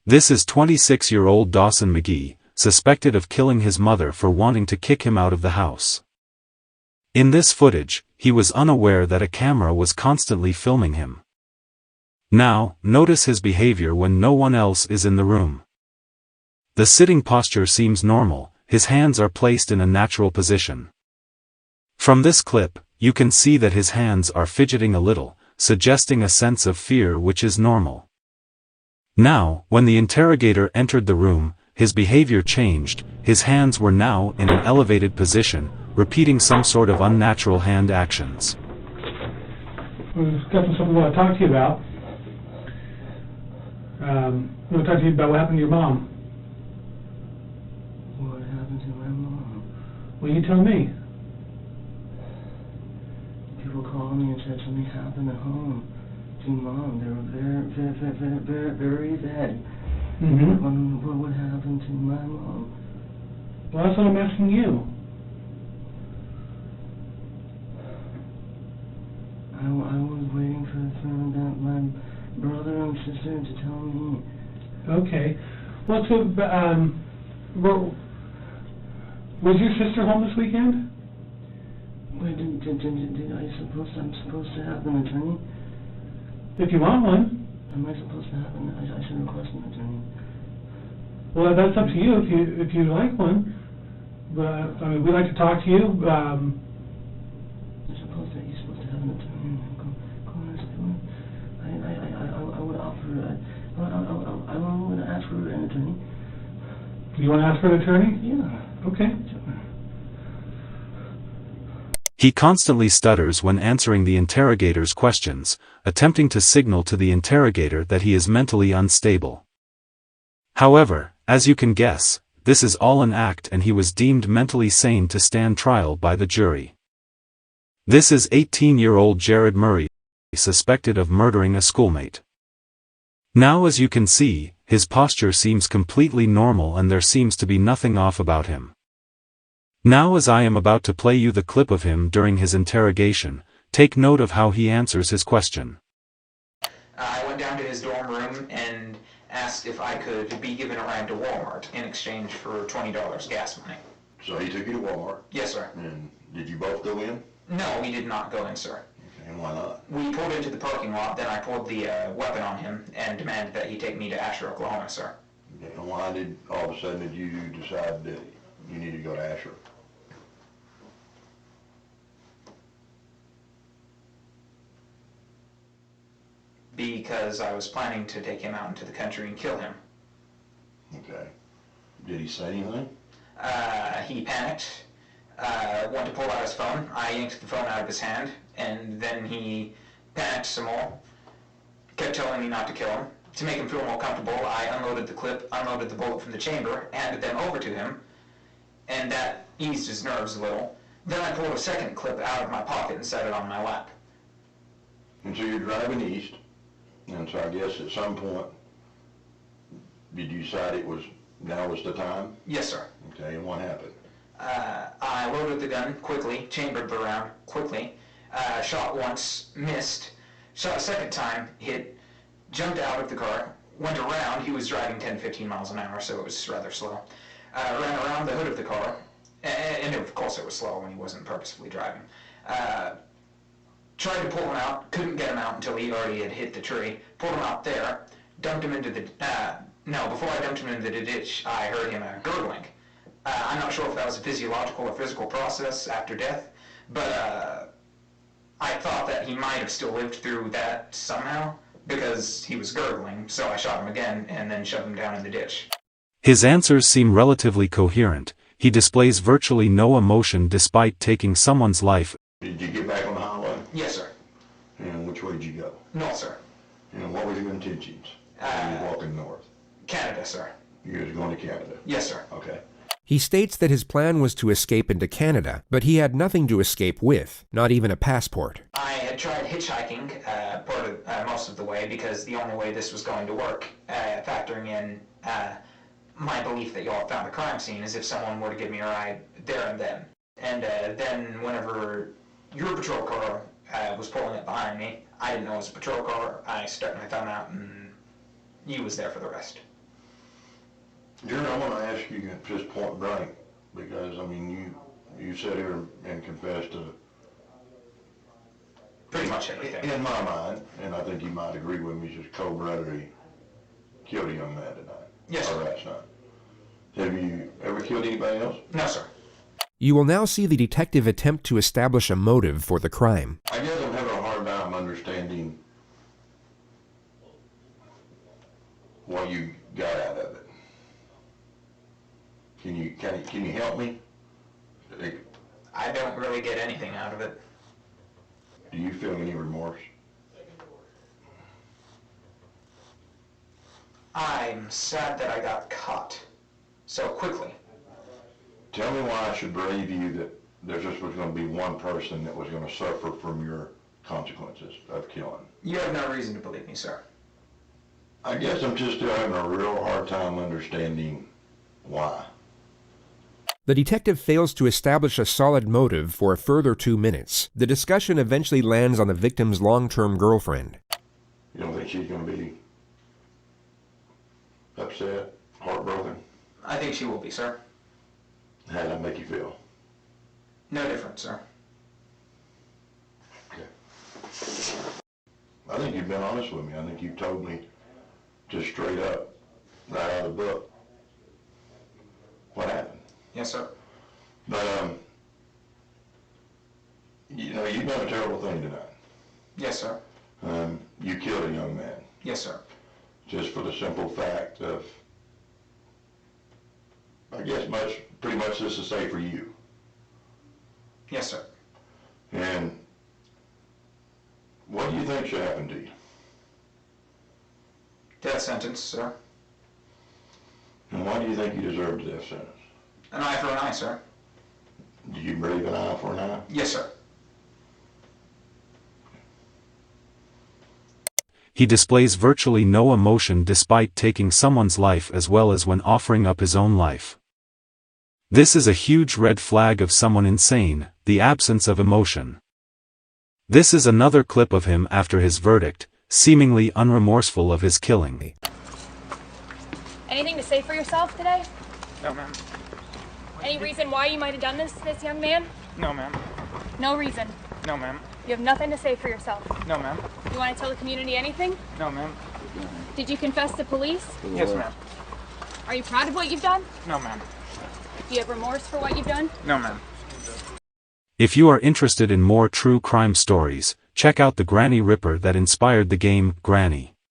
This is 26-year-old Dawson McGee, suspected of killing his mother for wanting to kick him out of the house. In this footage, he was unaware that a camera was constantly filming him. Now, notice his behavior when no one else is in the room. The sitting posture seems normal, his hands are placed in a natural position. From this clip, you can see that his hands are fidgeting a little, suggesting a sense of fear which is normal. Now, when the interrogator entered the room, his behavior changed, his hands were now in an elevated position, repeating some sort of unnatural hand actions. We've got something we want to talk to you about. We want to talk to you about what happened to your mom. What happened to my mom? Well, you tell me. People called me and said something happened at home to Mom. They were very bad. What happened to my mom? Well, that's what I'm asking you. I was waiting for my brother and sister to tell me. Okay. Well, so, was your sister home this weekend? Wait, I'm supposed to have an attorney? If you want one. Am I supposed to have an? I should request an attorney. Well, that's up to you if you like one. But I mean, we'd like to talk to you. You're supposed to have an attorney. I would offer. I would ask for an attorney. You want to ask for an attorney? Yeah. Okay. Sure. He constantly stutters when answering the interrogator's questions, attempting to signal to the interrogator that he is mentally unstable. However, as you can guess, this is all an act and he was deemed mentally sane to stand trial by the jury. This is 18-year-old Jared Murray, suspected of murdering a schoolmate. Now, as you can see, his posture seems completely normal and there seems to be nothing off about him. Now, as I am about to play you the clip of him during his interrogation, take note of how he answers his question. I went down to his dorm room and asked if I could be given a ride to Walmart in exchange for $20 gas money. So he took you to Walmart? Yes, sir. And did you both go in? No, we did not go in, sir. Okay, and why not? We pulled into the parking lot, then I pulled the weapon on him and demanded that he take me to Asher, Oklahoma, sir. Okay, and why did all of a sudden did you decide that you needed to go to Asher? Because I was planning to take him out into the country and kill him. Okay. Did he say anything? He panicked, went to pull out his phone. I yanked the phone out of his hand, and then he panicked some more, kept telling me not to kill him. To make him feel more comfortable, I unloaded the clip, unloaded the bullet from the chamber, handed them over to him, and that eased his nerves a little. Then I pulled a second clip out of my pocket and set it on my lap. And so you're driving east, and so I guess at some point, did you decide now was the time? Yes, sir. Okay, and what happened? I loaded the gun quickly, chambered the round quickly, shot once, missed, shot a second time, hit, jumped out of the car, went around. He was driving 10-15 miles an hour, so it was rather slow. Ran around the hood of the car, and of course it was slow when he wasn't purposefully driving. Tried to pull him out, couldn't get him out until he already had hit the tree. Pulled him out there, dumped him into the, before I dumped him into the ditch, I heard him gurgling. I'm not sure if that was a physiological or physical process after death, but I thought that he might have still lived through that somehow, because he was gurgling, so I shot him again and then shoved him down in the ditch. His answers seem relatively coherent. He displays virtually no emotion despite taking someone's life. Did you get back on the highway? Yes, sir. And which way did you go? North, sir. And what were your intentions? You were walking north. Canada, sir. You was going to Canada? Yes, sir. Okay. He states that his plan was to escape into Canada, but he had nothing to escape with, not even a passport. I had tried hitchhiking most of the way because the only way this was going to work, factoring in my belief that y'all found the crime scene, is if someone were to give me a ride there and then. And then whenever your patrol car was pulling up behind me, I didn't know it was a patrol car. I stuck my thumb out and you was there for the rest. Jerry, I want to ask you just point blank, because, I mean, you sat here and confessed to Pretty much everything. in my mind, and I think you might agree with me, just cold-bloodedly killed a young man tonight. Yes, sir. Or last night. Have you ever killed anybody else? No, sir. You will now see the detective attempt to establish a motive for the crime. I guess I'm having a hard time understanding what you got out of it. Can you help me? I don't really get anything out of it. Do you feel any remorse? I'm sad that I got caught so quickly. Tell me why I should believe you that there just was going to be one person that was going to suffer from your consequences of killing. You have no reason to believe me, sir. I guess I'm just still having a real hard time understanding why. The detective fails to establish a solid motive for a further 2 minutes. The discussion eventually lands on the victim's long-term girlfriend. You don't think she's going to be upset, heartbroken? I think she will be, sir. How did that make you feel? No different, sir. Okay. I think you've been honest with me. I think you told me just straight up, right out of the book, what happened. Yes, sir. But, you know, you've done a terrible thing tonight. Yes, sir. You killed a young man. Yes, sir. Just for the simple fact of, I guess pretty much this to say for you. Yes, sir. And what do you think should happen to you? Death sentence, sir. And why do you think you deserve the death sentence? An eye for an eye, sir. Do you believe an eye for an eye? Yes, sir. He displays virtually no emotion despite taking someone's life as well as when offering up his own life. This is a huge red flag of someone insane, the absence of emotion. This is another clip of him after his verdict, seemingly unremorseful of his killing. Anything to say for yourself today? No, ma'am. Any reason why you might have done this to this young man? No, ma'am. No reason. No, ma'am. You have nothing to say for yourself. No, ma'am. You want to tell the community anything? No, ma'am. Did you confess to police? Yes, ma'am. Are you proud of what you've done? No, ma'am. Do you have remorse for what you've done? No, ma'am. If you are interested in more true crime stories, check out the Granny Ripper that inspired the game, Granny.